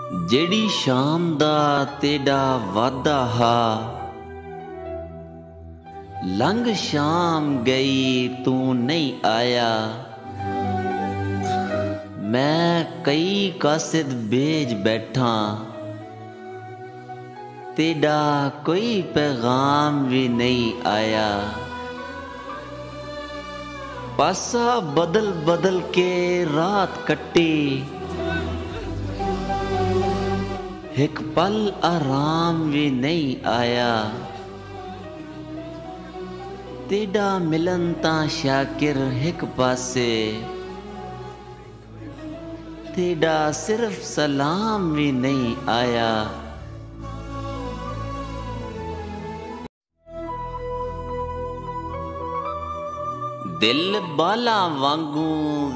जेड़ी शाम दा तेरा वादा हा, लंघ शाम गई तू नहीं आया। मैं कई कासिद भेज बैठा, तेरा कोई पैगाम भी नहीं आया। पासा बदल बदल के रात कट्टी, एक पल आराम भी नहीं आया। तेरा मिलन ता शाकिर एक पासे, तेरा सिर्फ सलाम भी नहीं आया। दिल बाला वांगू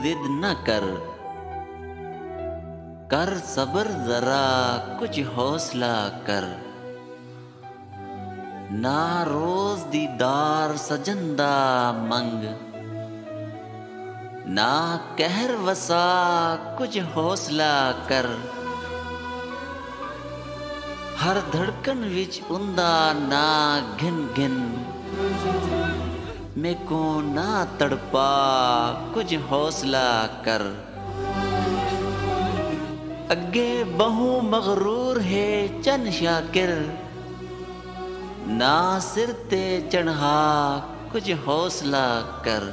जिद न कर, कर सब्र जरा कुछ हौसला कर। ना रोज दीदार सजंदा मंग, ना कहर वसा कुछ हौसला कर। हर धड़कन विच उंदा ना घिन घिन, मेको ना तड़पा कुछ हौसला कर। अगे बहु मगरूर है चन शाकिर, ना सिर ते चढ़ा कुछ हौसला कर।